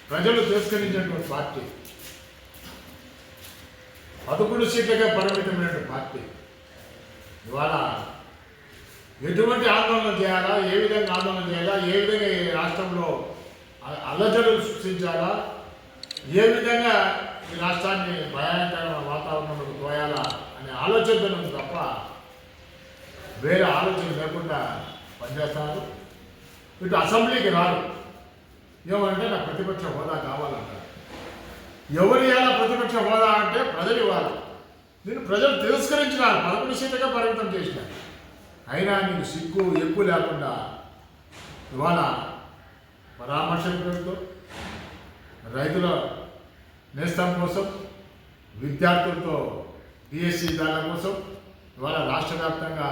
ప్రజలు తిరస్కరించినటువంటి party, 11 సీట్లకే పరిమితమైనటువంటి party ఇవాళ ఎటువంటి ఆందోళన చేయాలా, ఏ విధంగా ఆందోళన చేయాలా, ఏ విధంగా ఈ రాష్ట్రంలో అల్లజడులు సృష్టించాలా, ఏ విధంగా ఈ రాష్ట్రాన్ని భయానకరమైన వాతావరణంలో పోయాలా అనే ఆలోచన ఉంది తప్ప వేరే ఆలోచన లేకుండా పనిచేస్తున్నారు. ఇటు అసెంబ్లీకి రారు. ఏమంటే నాకు ప్రతిపక్ష హోదా కావాలంటారు. ఎవరు ఇవ్వాలా ప్రతిపక్ష హోదా అంటే ప్రజలు ఇవ్వాలి. నేను ప్రజలు తిరస్కరించినారు, 11 సీట్లుగా పరిమితం చేసినారు. అయినా నీకు సిగ్గు ఎక్కువ లేకుండా ఇవాళ పరామర్శల పేరుతో రైతుల నేస్తం కోసం, విద్యార్థులతో డిఎస్సి దాని కోసం ఇవాళ రాష్ట్ర వ్యాప్తంగా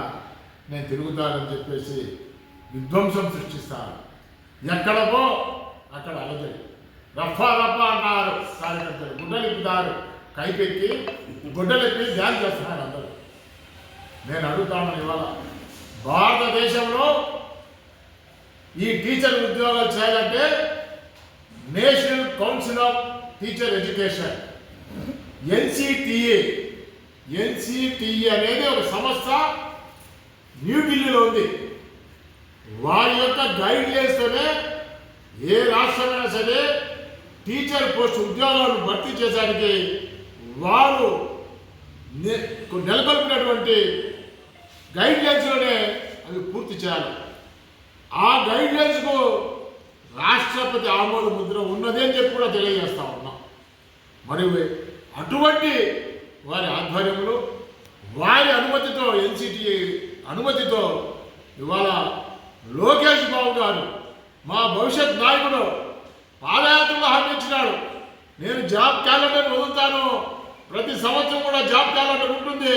నేను తిరుగుతానని చెప్పేసి విధ్వంసం సృష్టిస్తాను. ఎక్కడకో అక్కడ అలజడి, రఫా రఫా అన్నారు కార్యకర్తలు, గుడ్డలిప్పుతారు, కైపెక్కి గుడ్డలెప్పి ధ్యానం చేస్తున్నారు అందరూ. నేను అడుగుతాను, ఇవాళ భారతదేశంలో ఈ టీచర్ ఉద్యోగాలు చేయాలంటే national council of teacher education NCTA అనేది ఒక సంస్థ న్యూఢిల్లీలో ఉంది. వారి యొక్క గైడ్ లైన్స్తోనే ఏ రాష్ట్రమైనా సరే టీచర్ పోస్ట్ ఉద్యోగాలను భర్తీ చేయడానికి వారు నెలకొల్పినటువంటి గైడ్ లైన్స్లోనే అవి పూర్తి చేయాలి. ఆ గైడ్ లైన్స్కు రాష్ట్రపతి ఆమోద ముద్ర ఉన్నది అని చెప్పి కూడా తెలియజేస్తా ఉన్నాం. మరియు అటువంటి వారి ఆధ్వర్యంలో, వారి అనుమతితో, ఎన్సిటిఏ అనుమతితో ఇవాళ లోకేష్ బాబు గారు, మా భవిష్యత్ నాయకుడు, పాదయాత్రలో హామీ ఇచ్చినాడు. నేను జాబ్ క్యాలెండర్ వదులుతాను, ప్రతి సంవత్సరం కూడా జాబ్ క్యాలెండర్ ఉంటుంది,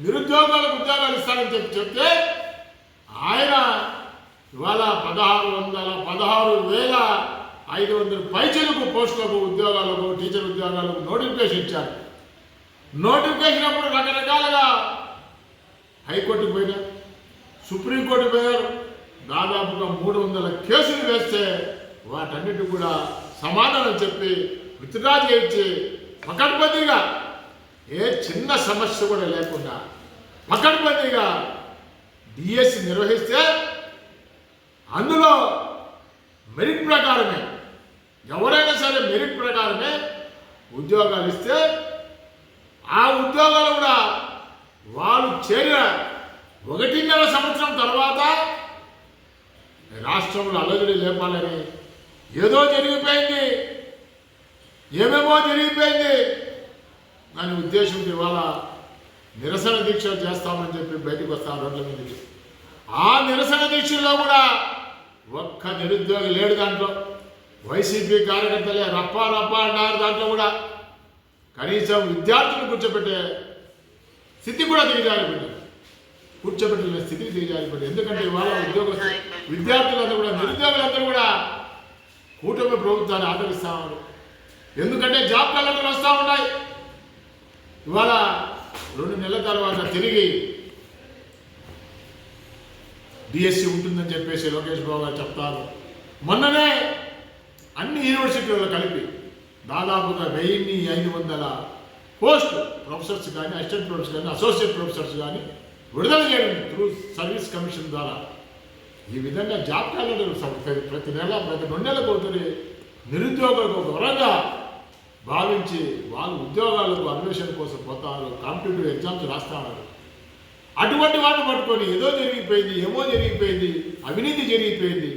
నిరుద్యోగాలకు ఉద్యోగాలు ఇస్తానని చెప్తే ఆయన ఇవాళ 16,500 పైచలకు పోస్టులకు, ఉద్యోగాలకు, టీచర్ ఉద్యోగాలకు నోటిఫికేషన్ ఇచ్చారు. నోటిఫికేషన్ అప్పుడు రకరకాలుగా హైకోర్టుకు పోయినారు, సుప్రీంకోర్టుకు పోయారు. దాదాపుగా 300 కేసులు వేస్తే వాటన్నిటి కూడా సమాధానం చెప్పి విత్డ్రా చేయించి పకడ్బందీగా, ఏ చిన్న సమస్య కూడా లేకుండా పకడ్బందీగా డిఎస్సి నిర్వహిస్తే అందులో మెరిట్ ప్రకారమే, ఎవరైనా సరే మెరిట్ ప్రకారమే ఉద్యోగాలు ఇస్తే ఆ ఉద్యోగాలు కూడా వాళ్ళు చేరిన 1.5 సంవత్సరం తర్వాత రాష్ట్రంలో అల్లజడి లేపాలని ఏదో జరిగిపోయింది, ఏమేమో జరిగిపోయింది దాని ఉద్దేశంతో ఇవాళ నిరసన దీక్ష చేస్తామని చెప్పి బయటకు వస్తాం రోడ్ల మీదకి. ఆ నిరసన దీక్షల్లో కూడా ఒక్క నిరుద్యోగి లేడు. దాంట్లో వైసీపీ కార్యకర్తలే రప్పా రప్పా అన్నారు. దాంట్లో కూడా కనీసం విద్యార్థులను కూర్చోబెట్టే స్థితి కూడా దిగజారిపోయింది, కూర్చోబెట్టిన స్థితికి దిగజారిపోయింది. ఎందుకంటే ఇవాళ విద్యార్థులందరూ కూడా, నిరుద్యోగులందరూ కూడా కూటమి ప్రభుత్వాన్ని ఆదరిస్తా ఉన్నారు. ఎందుకంటే జాబ్ క్యాలెండర్లు వస్తూ ఉన్నాయి. ఇవాళ 2 నెలల తర్వాత తిరిగి డిఎస్సి ఉంటుందని చెప్పేసి లోకేష్ బాబు గారు చెప్తారు. మొన్ననే అన్ని యూనివర్సిటీలలో కలిపి దాదాపుగా 1500 పోస్ట్ ప్రొఫెసర్స్ కానీ, అసిస్టెంట్ ప్రొఫెసర్స్ కానీ, అసోసియేట్ ప్రొఫెసర్స్ కానీ విడుదల చేయడం త్రూ సర్వీస్ కమిషన్ ద్వారా. ఈ విధంగా జాబ్ క్యాలెండర్ ప్రతి నెల, ప్రతి 2 నెలలకు అవుతుంది. నిరుద్యోగులకు ఒక వరంగా భావించి వాళ్ళు ఉద్యోగాలకు అన్వేషణ కోసం పోతారు, కాంపిటేటివ్ ఎగ్జామ్స్ రాస్తున్నారు. అటువంటి వాటిని పట్టుకొని ఏదో జరిగిపోయింది, ఏమో జరిగిపోయింది, అవినీతి జరిగిపోయింది,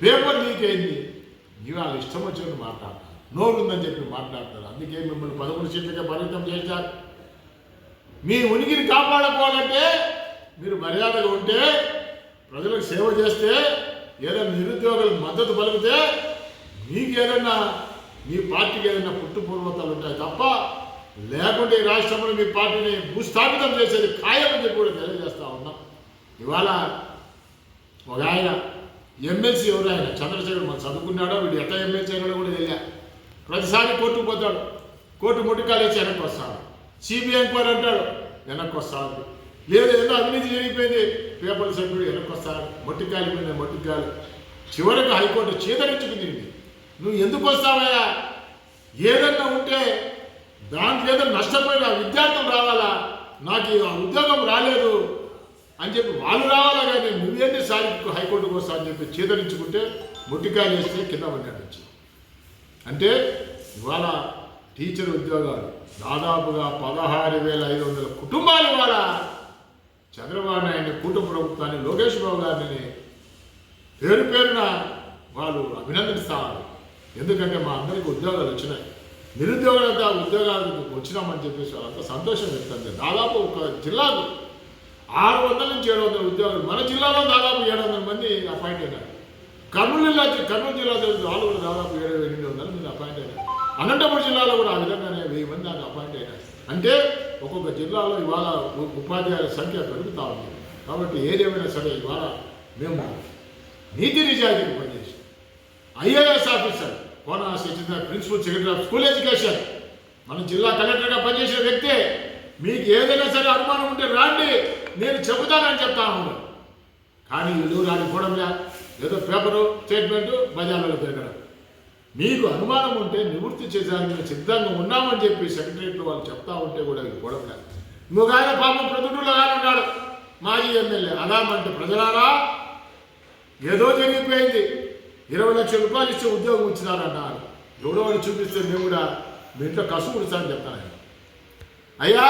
పేపర్ లీక్ అయింది, ఇవాళ ఇష్టం వచ్చినట్టు మాట్లాడతారు, నోరు ఉందని చెప్పి మాట్లాడతారు. అందుకే మిమ్మల్ని 11 సీట్లకే పరిమితం చేశారు. మీ ఉనికిని కాపాడుకోవాలంటే మీరు మర్యాదగా ఉంటే, ప్రజలకు సేవ చేస్తే, ఏదైనా నిరుద్యోగులకు మద్దతు పలికితే మీకు ఏదైనా, మీ పార్టీకి ఏదైనా పుట్టుపూర్వతాలు ఉంటాయి తప్ప, లేకుంటే ఈ రాష్ట్రంలో మీ పార్టీని భూస్థాపితం చేసేది ఖాయమని చెప్పి కూడా తెలియజేస్తా ఉన్నాం. ఇవాళ ఒక ఆయన ఎమ్మెల్సీ, ఎవరు ఆయన చంద్రశేఖర్, మనం చదువుకున్నాడో వీడు ఎట్లా ఎమ్మెల్సీ అయినాడో కూడా తెలియదు. ప్రతిసారి కోర్టుకు పోతాడు, కోర్టు ముట్టికాలు వేసి వెనక్కి వస్తాడు, సిబిఐ ఎంక్వైరీ అంటాడు, వెనక్కి వస్తాడు. లేదు ఏదో అవినీతి జరిగిపోయింది, పేపర్లు సభ్యుడు వెనక్కి వస్తాడు, మొట్టికాయలు పోయినాయి, మొట్టికాయలు. చివరికి హైకోర్టు చేతరించుకుంది. నువ్వు ఎందుకు వస్తావయ్యా? ఏదన్నా ఉంటే దాంట్లో ఏదో నష్టపోయిన విద్యార్థులు రావాలా, నాకు ఆ ఉద్యోగం రాలేదు అని చెప్పి వాళ్ళు రావాలా, కానీ నువ్వేంటి సారి హైకోర్టుకు వస్తా అని చెప్పి చేదరించుకుంటే ముట్టికాయలు వేస్తే కింద పడినట్టు. అంటే ఇవాళ టీచర్ ఉద్యోగాలు దాదాపుగా 16,500 కుటుంబాలు ఇవాళ చంద్రబాబు నాయుడు కూటమి ప్రభుత్వాన్ని, లోకేష్ బాబు గారిని పేరు పేరున వాళ్ళు అభినందిస్తారు. ఎందుకంటే మా అందరికీ ఉద్యోగాలు వచ్చినాయి, నిరుద్యోగులంతా ఉద్యోగాలు వచ్చినామని చెప్పేసి వాళ్ళంతా సంతోషం వ్యక్తం. దాదాపు ఒక జిల్లాకు 600 నుంచి 700 ఉద్యోగాలు, మన జిల్లాలో దాదాపు 700 మంది అపాయింట్ అయినారు. కర్నూలు జిల్లా వాళ్ళు కూడా దాదాపు 700-800 మంది అపాయింట్ అయినారు. అనంతపురం జిల్లాలో కూడా ఆ విధంగానే 1000 మంది దాకా అపాయింట్ అయినారు. అంటే ఒక్కొక్క జిల్లాలో ఇవాళ ఉపాధ్యాయుల సంఖ్య పెరుగుతూ ఉంది. కాబట్టి ఏదేమైనా సరే ఇవాళ మేము నీతి నిజాయితీకి పనిచేసాం. IAS officer Kona Sachin principal secretary of school education, మన జిల్లా కలెక్టర్గా పనిచేసిన వ్యక్తే. మీకు ఏదైనా సరే అనుమానం ఉంటే రాండి, నేను చెబుతానని చెప్తాను. కానీ వీళ్ళు రానిపోవడంలే, ఏదో పేపరు స్టేట్మెంటు బజార్లలో తిరగడం. మీకు అనుమానం ఉంటే నివృత్తి చేయడానికి మేము సిద్ధంగా ఉన్నామని చెప్పి సెక్రటరీలో వాళ్ళు చెప్తా ఉంటే కూడా ఇది పోవడంలే. ఇంకొక ఆయన పాపం ప్రతిటూరులో ఆయన ఉన్నాడు, మాజీ ఎమ్మెల్యే. అలామంటే ప్రజలారా, ఏదో జరిగిపోయింది, 20 లక్షల రూపాయలు ఇచ్చే ఉద్యోగం ఇచ్చినారన్నారు. ఎవరో వాళ్ళు చూపిస్తే మేము కూడా మీ ఇంట్లో కసు కుడుస్తానని చెప్తాను. అయ్యా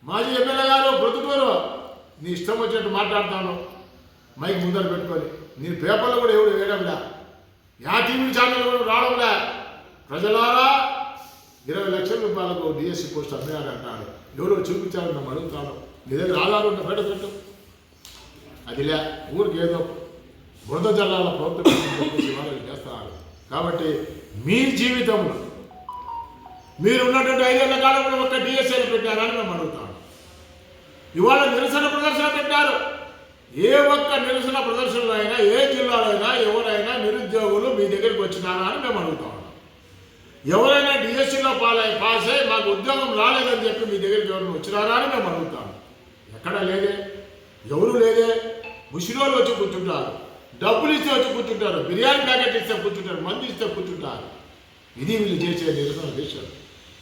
మాజీ ఎమ్మెల్యే గారు ప్రతిటూరు, నీ ఇష్టం వచ్చినట్టు మాట్లాడతాను, మైక్ ముందర పెట్టుకొని. నీ పేపర్లో కూడా ఎవడు వేయడంలే, యా టీవీ ఛానల్ కూడా రావడంలే. ప్రజలారా, 20 లక్షల రూపాయలకు డిఎస్సి పోస్ట్ అమ్మారంటాడు. ఎవరో చూపించాలని మేము అడుగుతాను. నీ దగ్గర ఆధారం ఉంటే బయట పెట్టు. అదిలే, ఊరికి ఏదో బురద జల్లాల ప్రభుత్వం చేస్తున్నారు. కాబట్టి మీ జీవితంలో మీరు ఉన్నటువంటి 5 ఏళ్ల కాలంలో ఒక్క డిఎస్ఏలు పెట్టారని మేము అడుగుతాను. ఇవాళ నిరసన ప్రదర్శన పెట్టారు. ఏ ఒక్క నిరసన ప్రదర్శనలో అయినా, ఏ జిల్లాలో అయినా ఎవరైనా నిరుద్యోగులు మీ దగ్గరికి వచ్చినారా అని మేము అడుగుతా ఉన్నాం. ఎవరైనా డిఎస్సీలో పాస్ అయ్యి మాకు ఉద్యోగం రాలేదని చెప్పి మీ దగ్గరికి ఎవరైనా వచ్చినారా అని మేము అడుగుతాము. ఎక్కడా లేదే, ఎవరు లేదే. ముసిరోళ్ళు వచ్చి కూర్చుంటారు, డబ్బులు ఇస్తే వచ్చి కూర్చుంటారు, బిర్యానీ ప్యాకెట్ ఇస్తే కూర్చుంటారు, మంది ఇస్తే కూర్చుంటారు. ఇది వీళ్ళు చేసే నిరసన దేశాలు.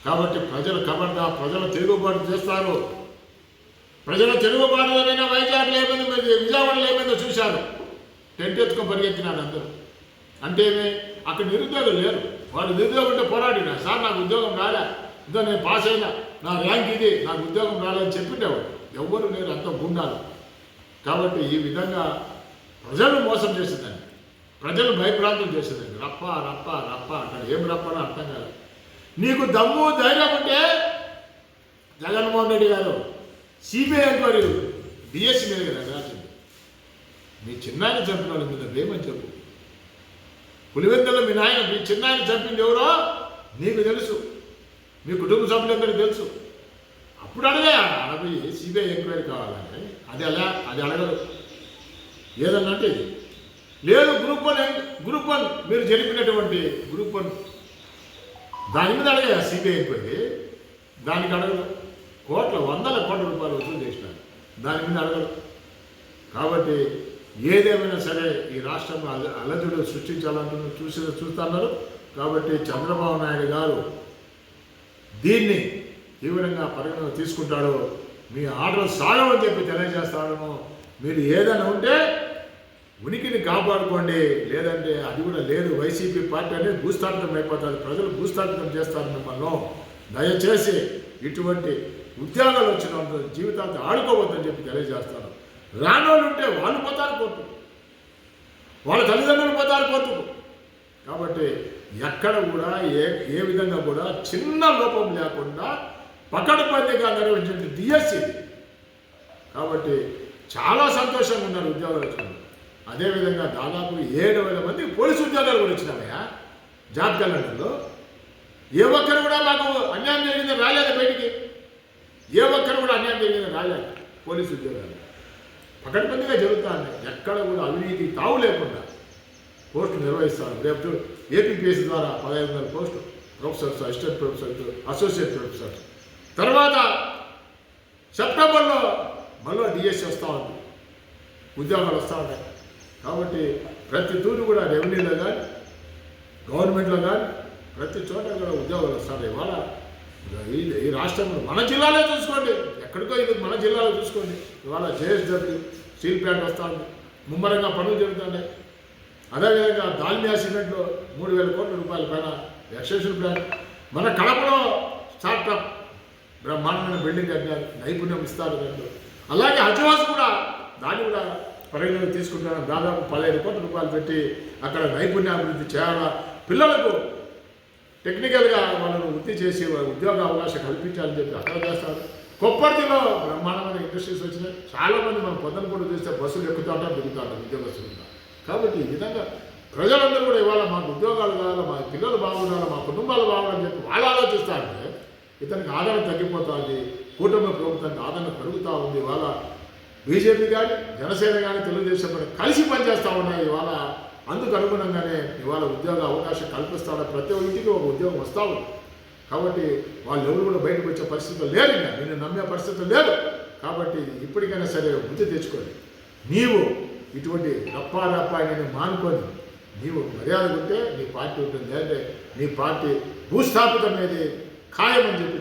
కాబట్టి ప్రజలు కబడ్డా, ప్రజలు తిరుగుబాటు చేస్తారు. ప్రజల తిరుగుబాటులోనైనా వైజాగ్లో ఏమైంది, విజయవాడలో ఏమైందో చూశారు. టెంట్ ఎత్తుకొని పరిగెత్తినారు అందరూ. అంటే అక్కడ నిరుద్యోగులు లేరు. వాడు నిరుద్యోగం ఉంటే పోరాడినా, సార్ నాకు ఉద్యోగం రాలే, ఇంకా నేను పాస్ అయినా, నా ర్యాంక్ ఇది, నాకు ఉద్యోగం రాలేదని చెప్పిండేవాడు. ఎవ్వరు లేరు, అంత గుండాలు. కాబట్టి ఈ విధంగా ప్రజలు మోసం చేసిందండి, ప్రజలు భయప్రాంతం చేసిందండి. రప్ప రప్ప రప్ప అంటాడు. ఏం రప్పని అర్థం కాదు. నీకు దమ్ము ధైర్యం ఉంటే జగన్మోహన్ రెడ్డి గారు సిబిఐ ఎంక్వైరీ డిఎస్సి మీద కదా రాసింది. మీ చిన్నాయన చంపిన వాళ్ళ మీద ఏమని చెప్పు. పులివెందులో మీ చిన్నాయన చంపింది ఎవరో నీకు తెలుసు, మీ కుటుంబ సభ్యులందరికీ తెలుసు. అప్పుడు అడగ సిబిఐ ఎంక్వైరీ కావాలని. అది అడగదు. ఏదన్నా అంటే ఇది లేదు. గ్రూప్ వన్ మీరు జరిపినటువంటి గ్రూప్ 1 దాని మీద అడగా సిబిఐ ఎంక్వైరీ. దానికి అడగదు. వందల కోట్ల రూపాయలు వసూలు చేసినారు, దాని మీద అడగదు. కాబట్టి ఏదేమైనా సరే ఈ రాష్ట్రంలో అలజడులు సృష్టించాలంటున్న చూస్తున్నారు. కాబట్టి చంద్రబాబు నాయుడు గారు దీన్ని తీవ్రంగా పరిగణన తీసుకుంటాడు. మీ ఆర్డర్ సాగమని చెప్పి తెలియజేస్తాను. మీరు ఏదైనా ఉంటే ఉనికిని కాపాడుకోండి, లేదంటే అది కూడా లేదు. వైసీపీ పార్టీ అనేది భూస్థాపితం అయిపోతుంది, ప్రజలు భూస్థాపితం చేస్తారు మిమ్మల్ని. దయచేసి ఇటువంటి ఉద్యోగాలు వచ్చిన జీవితాంతం ఆడుకోవద్దని చెప్పి తెలియజేస్తాను. రానోళ్ళు ఉంటే వాళ్ళు పోతారు కోర్టు, వాళ్ళ తల్లిదండ్రులు పోతారు కోర్టుకు. కాబట్టి ఎక్కడ కూడా ఏ విధంగా కూడా చిన్న లోపం లేకుండా పకడ్బందీగా నిర్వహించే డిఎస్సి. కాబట్టి చాలా సంతోషంగా ఉన్నారు ఉద్యోగాలు వచ్చిన. అదేవిధంగా దాదాపు 7,000 మంది పోలీసు ఉద్యోగాలు కూడా వచ్చినాయా జాబ్ క్యాలెండర్లో. ఏ ఒక్కరు కూడా మాకు అన్యాయం జరిగిందని రాలేదు బయటికి. ఏ ఒక్కరు కూడా అన్యాయం జరిగిందని రాలేదు. పోలీసు ఉద్యోగాలు పకడ్బందీగా జరుగుతాయి. ఎక్కడ కూడా అవినీతి తావు లేకుండా పోస్టులు నిర్వహిస్తారు. రేపు ఏపీపీఎస్సీ ద్వారా 1500 పోస్టులు, professors, assistant professors, associate professors. తర్వాత సెప్టెంబర్లో మళ్ళీ డిఎస్సి వస్తూ ఉంది, ఉద్యోగాలు వస్తూ ఉంటాయి. కాబట్టి ప్రతి తూరు కూడా రెవెన్యూలో కానీ, గవర్నమెంట్లో కానీ ప్రతి చోట కూడా ఉద్యోగాలు వస్తారు. ఇవాళ ఈ రాష్ట్రంలో మన జిల్లాలో చూసుకోండి, ఎక్కడికో ఇది మన జిల్లాలో చూసుకోండి. ఇవాళ జేఎస్డబ్ల్యూ స్టీల్ ప్లాంట్ వస్తుంది, ముమ్మరంగా పనులు జరుగుతున్నాయి. అదేవిధంగా దాల్మియా సిమెంట్లో 3,000 కోట్ల రూపాయల పైన ఎక్స్టెన్షన్ ప్లాంట్. మన కడపలో స్టార్టప్ బ్రహ్మాండమైన బిల్డింగ్ కట్టినారు, నైపుణ్యం ఇస్తారు దాంట్లో. అలాగే హజ్వాస్ కూడా దాన్ని కూడా పరిగణలోకి తీసుకుంటున్నాను. దాదాపు 15 కోట్ల రూపాయలు పెట్టి అక్కడ నైపుణ్యాభివృద్ధి చేయాలా, పిల్లలకు టెక్నికల్గా వాళ్ళను వృత్తి చేసి ఉద్యోగ అవకాశం కల్పించాలని చెప్పి అక్కడ చేస్తారు. కొప్పర్తిలో బ్రహ్మాండమైన ఇండస్ట్రీస్ వచ్చినాయి. చాలామంది మనం పొద్దున కూడా చూస్తే బస్సులు ఎక్కుతూ ఉంటారు, దిగుతూ ఉంటారు ఉద్యోగస్తులుగా. కాబట్టి ఈ విధంగా ప్రజలందరూ కూడా ఇవాళ మాకు ఉద్యోగాలు కావాలి, మా పిల్లలు బాగుండాలి, మా కుటుంబాలు బాగుండాలని చెప్పి వాళ్ళు ఆలోచిస్తారంటే ఇతనికి ఆదరణ తగ్గిపోతుంది, కూటమి ప్రభుత్వానికి ఆదరణ పెరుగుతూ ఉంది. ఇవాళ బీజేపీ కానీ జనసేన కానీ తెలుగుదేశం కానీ కలిసి పనిచేస్తూ ఉన్నాయి. ఇవాళ అందుకు అనుగుణంగానే ఇవాళ ఉద్యోగ అవకాశం కల్పిస్తాడు, ప్రతి ఇంటికి ఒక ఉద్యోగం వస్తూ ఉంది. కాబట్టి వాళ్ళు ఎవరు కూడా బయటకు వచ్చే పరిస్థితులు లేరు, ఇంకా నేను నమ్మే పరిస్థితులు లేదు. కాబట్టి ఇప్పటికైనా సరే బుద్ధి తెచ్చుకోండి. నీవు ఇటువంటి రప్పాని మానుకొని నీవు మర్యాద ఉంటే నీ పార్టీ ఉంటుంది, అంటే నీ పార్టీ భూస్థాపితం అనేది ఖాయమని చెప్పి